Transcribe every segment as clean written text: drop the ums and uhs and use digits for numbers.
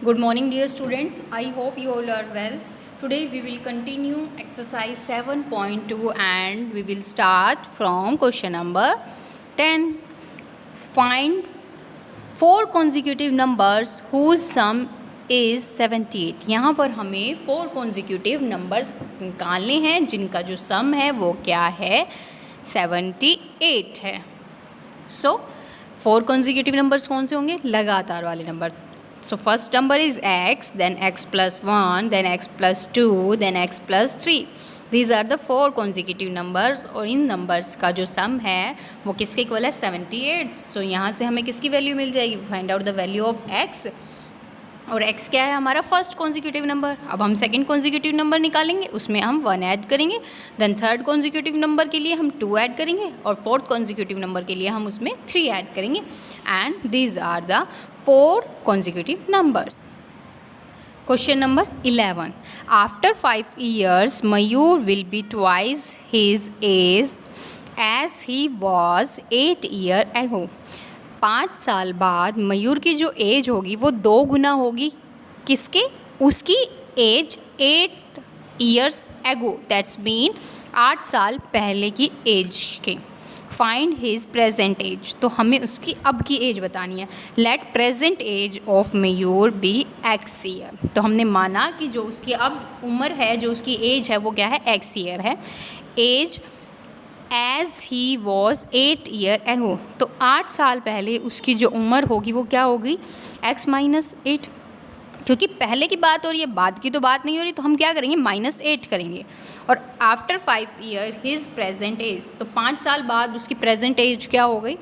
Good morning, dear students. I hope you all are well. Today we will continue exercise 7.2 and we will start from question number 10. Find four consecutive numbers whose sum is 78. यहाँ पर हमें 4 consecutive numbers निकालने हैं जिनका जो sum है वो क्या है 78 है. So 4 consecutive numbers कौन से होंगे? लगातार वाले number. So first number is x, then x plus 1, then x plus 2, then x plus 3. These are the 4 consecutive numbers और इन numbers का जो sum है वो किसके इक्वल है 78. So यहाँ से हमें किसकी वैल्यू मिल जाएगी? Find out the value of x. और x क्या है हमारा फर्स्ट कॉन्जिक्यूटिव नंबर. अब हम सेकंड कॉन्जिक्यूटिव नंबर निकालेंगे, उसमें हम 1 ऐड करेंगे. देन थर्ड कॉन्जिक्यूटिव नंबर के लिए हम 2 ऐड करेंगे और फोर्थ कॉन्जिक्यूटिव नंबर के लिए हम उसमें 3 ऐड करेंगे. And these are the 4 consecutive numbers. Question number 11. After 5 years, Mayur will be twice his age as he was 8 years ago. 5 साल बाद मयूर की जो एज होगी वो 2 गुना होगी किसके? उसकी as 8 years ago. That's mean 8 साल पहले की एज के. Find his present age. तो हमें उसकी अब की एज बतानी है. Let present age of Mayur be X year. तो हमने माना कि जो उसकी अब उम्र है, जो उसकी एज है वो क्या है? एक्स ईयर है. Age as he was 8 years ago. तो 8 साल पहले उसकी जो उम्र होगी वो क्या होगी? x minus 8. क्योंकि पहले की बात हो रही है, बाद की तो बात नहीं हो रही, तो हम क्या करेंगे? -8 करेंगे. और after 5 years his present age. तो 5 साल बाद उसकी प्रेजेंट एज क्या हो गई?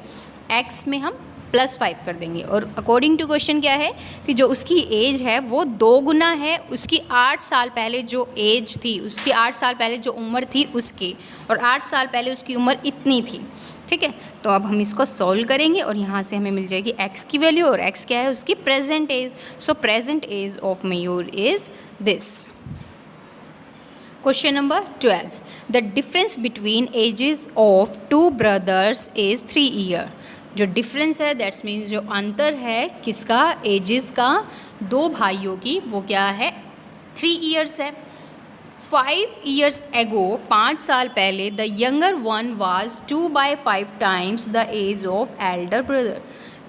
x में हम +5 कर देंगे. और अकॉर्डिंग टू क्वेश्चन क्या है कि जो उसकी एज है वो 2 गुना है उसकी 8 साल पहले जो एज थी, उसकी 8 साल पहले जो उम्र थी उसकी. और 8 साल पहले उसकी उम्र इतनी थी. ठीक है, तो अब हम इसको सॉल्व करेंगे और यहाँ से हमें मिल जाएगी x की वैल्यू. और x क्या है? उसकी present age. So present age of Mayur is this. Question number 12. The difference between ages of 2 brothers is 3 years. जो डिफरेंस है दैट्स मीन्स जो अंतर है किसका? एजेस का 2 भाइयों की, वो क्या है? 3 years है. 5 years ago 5 साल पहले the younger one was 2/5 times the age of elder brother.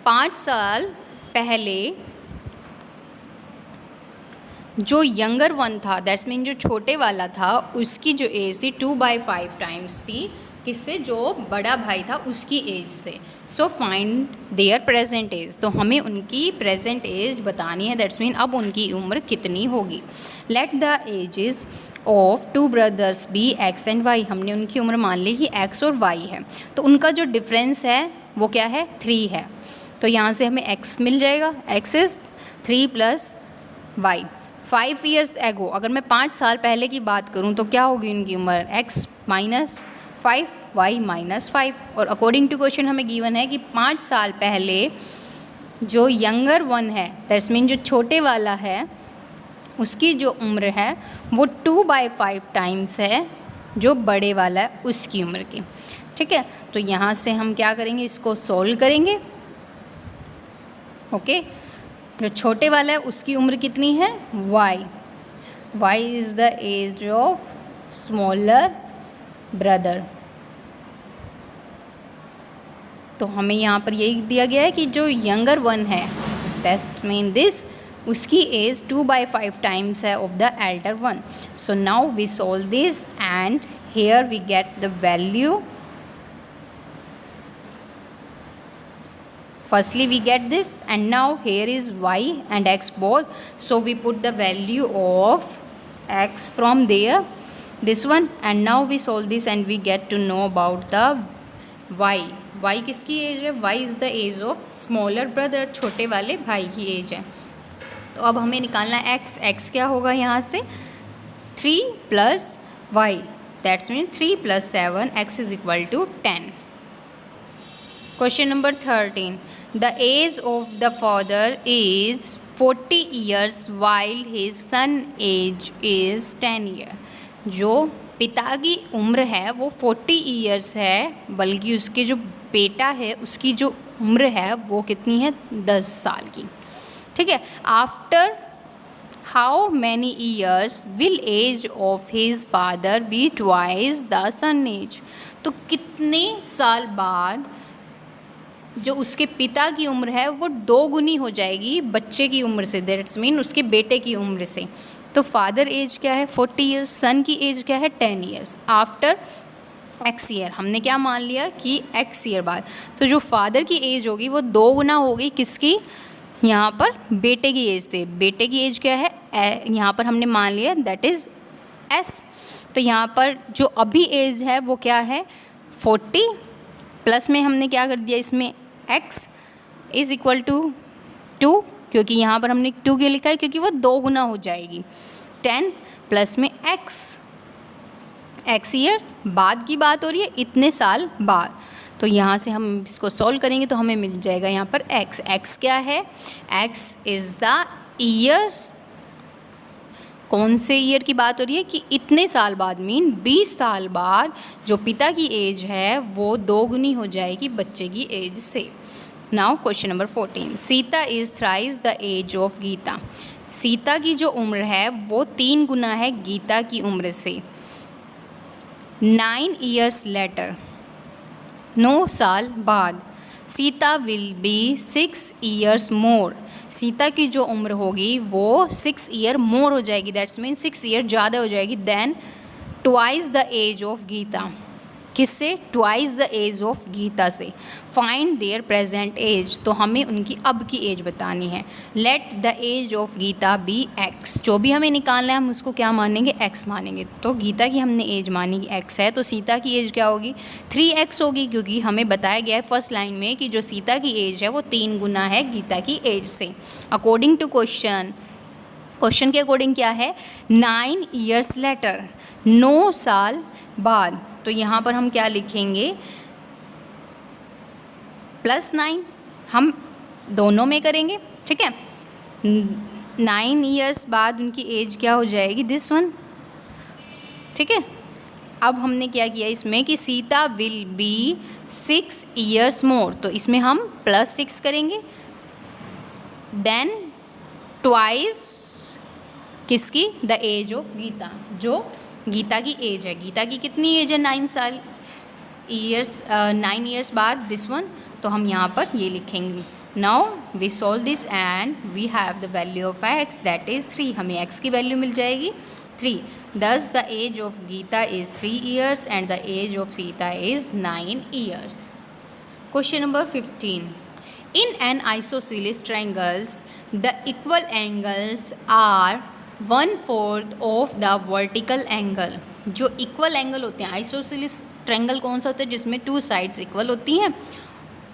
5 साल पहले जो यंगर वन था दैट्स मीन जो छोटे वाला था उसकी जो एज थी 2/5 times थी किससे? जो बड़ा भाई था उसकी एज से. So find their present age. तो हमें उनकी प्रेजेंट एज बतानी है. दैट्स मीन अब उनकी उम्र कितनी होगी. Let the ages of 2 brothers be X and Y. हमने उनकी उम्र मान ली कि एक्स और वाई है. तो उनका जो डिफरेंस है वो क्या है? 3 है. तो यहाँ से हमें एक्स मिल जाएगा. X is 3 + Y. 5 years ago अगर मैं 5 साल पहले की बात करूँ तो क्या होगी उनकी उम्र? X minus 5 Y minus 5. और अकॉर्डिंग टू क्वेश्चन हमें गिवन है कि 5 साल पहले जो यंगर वन है दैट्स मीन जो छोटे वाला है उसकी जो उम्र है वो 2/5 times है जो बड़े वाला है उसकी उम्र की. ठीक है, तो यहाँ से हम क्या करेंगे? इसको सॉल्व करेंगे. ओके, जो छोटे वाला है उसकी उम्र कितनी है? y. y is the age of smaller brother. तो हमें यहाँ पर यही दिया गया है कि जो यंगर वन है दैट्स मीन दिस उसकी एज 2/5 times है of the elder one. So now we solve this and here we get the value. Firstly we get this and now here is y and x both. So we put the value of x from there, this one, and now we solve this and we get to know about the y. y किसकी as है? y is the age of smaller brother. छोटे वाले भाई की as है. तो अब हमें निकालना है x. x क्या होगा यहाँ से? 3 + y. That's mean 3 + 7 x is equal to 10. Question number 13. The age of the father is 40 years while his son age is 10 years. जो पिता की उम्र है वो 40 years है, बल्कि उसके जो बेटा है उसकी जो उम्र है वो कितनी है? 10 साल की. ठीक है। After how many years will age of his father be twice the son age. तो कितने साल बाद जो उसके पिता की उम्र है वो 2 गुनी हो जाएगी बच्चे की उम्र से, दैट्स मीन उसके बेटे की उम्र से। तो फादर एज क्या है 40 ईयर्स, सन की एज क्या है 10 ईयर्स। आफ्टर एक्स ईयर, हमने क्या मान लिया कि एक्स ईयर बाद, तो जो फादर की एज होगी वो 2 गुना होगी किसकी, यहाँ पर बेटे की एज से। बेटे की एज क्या है, यहाँ पर हमने मान लिया दैट इज़ एस। तो यहाँ पर जो अभी एज है वो क्या है 40, प्लस में हमने क्या कर दिया इसमें x इज़ इक्वल टू 2, क्योंकि यहाँ पर हमने 2 क्यों लिखा है, क्योंकि वो 2 गुना हो जाएगी। 10 प्लस में x ईयर बाद की बात हो रही है, इतने साल बाद। तो यहाँ से हम इसको सॉल्व करेंगे तो हमें मिल जाएगा यहाँ पर x क्या है, x इज़ द ईयर्स। कौन से ईयर की बात हो रही है कि इतने साल बाद, मीन 20 साल बाद जो पिता की एज है वो 2 गुनी हो जाएगी बच्चे की एज से। Now question number 14, Sita is thrice the age of Gita. Sita की जो उम्र है वो 3 गुना है गीता की उम्र से। 9 ईयर्स लेटर, 9 साल बाद, Sita will be 6 years more. Sita की जो उम्र होगी वो 6 ईयर मोर हो जाएगी, दैट्स मीन 6 ईयर ज़्यादा हो जाएगी then twice the age of Geeta. किससे, twice the age of Geeta से। फाइंड देयर प्रेजेंट एज, तो हमें उनकी अब की एज बतानी है। Let the age of Gita be X, जो भी हमें निकालना है हम उसको क्या मानेंगे, एक्स मानेंगे। तो गीता की हमने एज मानी कि एक्स है, तो सीता की एज क्या होगी 3x होगी, क्योंकि हमें बताया गया है फर्स्ट लाइन में कि जो सीता की एज है वो 3 गुना है गीता की एज से। अकॉर्डिंग टू क्वेश्चन के अकॉर्डिंग क्या है 9 ईयर्स लेटर, 9 साल बाद। तो यहाँ पर हम क्या लिखेंगे +9, हम दोनों में करेंगे, ठीक है। 9 ईयर्स बाद उनकी एज क्या हो जाएगी दिस वन, ठीक है। अब हमने क्या किया इसमें कि Sita will be 6 years more, तो इसमें हम +6 करेंगे, देन ट्वाइस किसकी, द एज ऑफ गीता, जो गीता की एज है। गीता की कितनी एज है 9 ईयर्स बाद दिस वन, तो हम यहाँ पर ये लिखेंगे। Now we solve this and we have the value of x that is 3, हमें x की वैल्यू मिल जाएगी 3। Thus the age of Gita is 3 years and the age of Sita is 9 years. Question number 15, in an isosceles triangles the equal angles are 1/4 of the vertical angle. जो equal angle होते हैं, isosceles triangle कौन सा होता है जिसमें 2 साइड्स इक्वल होती हैं,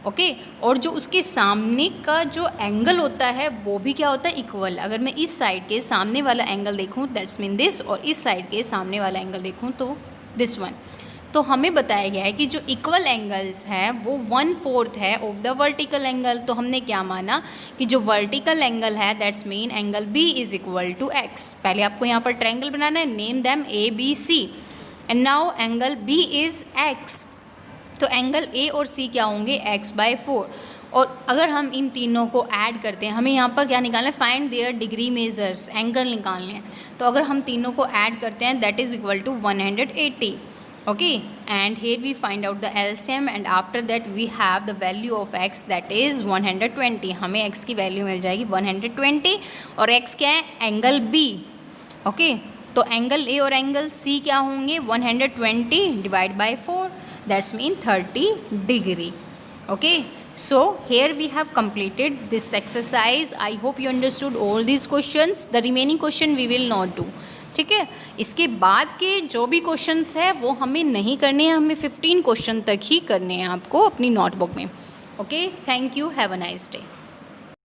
ओके। और जो उसके सामने का जो एंगल होता है वो भी क्या होता है इक्वल। अगर मैं इस साइड के सामने वाला एंगल देखूं दैट्स मीन दिस, और इस साइड के सामने वाला एंगल देखूं तो दिस वन। तो हमें बताया गया है कि जो इक्वल एंगल्स हैं वो 1/4 है ऑफ द वर्टिकल एंगल। तो हमने क्या माना कि जो वर्टिकल एंगल है that's mean angle B is equal to X. पहले आपको यहाँ पर ट्रायंगल बनाना है, name them ABC, and now angle B is X. तो एंगल A और C क्या होंगे x/4। और अगर हम इन तीनों को ऐड करते हैं, हमें यहाँ पर क्या निकालना है, find there degree measures, angle निकालने हैं। तो अगर हम तीनों को ऐड करते हैं that is equal to 180, okay, and here we find out the LCM and after that we have the value of x that is 120। हमें x की वैल्यू मिल जाएगी 120, और x क्या है एंगल B, ओके। तो एंगल A और angle C क्या होंगे 120 divide by 4 that's mean 30 degree, okay. So here we have completed this exercise. I hope you understood all these questions. The remaining question we will not do. ठीक है, इसके बाद के जो भी क्वेश्चंस है वो हमें नहीं करने हैं, हमें 15 क्वेश्चन तक ही करने हैं आपको अपनी नोटबुक में, okay. Thank you, have a nice day.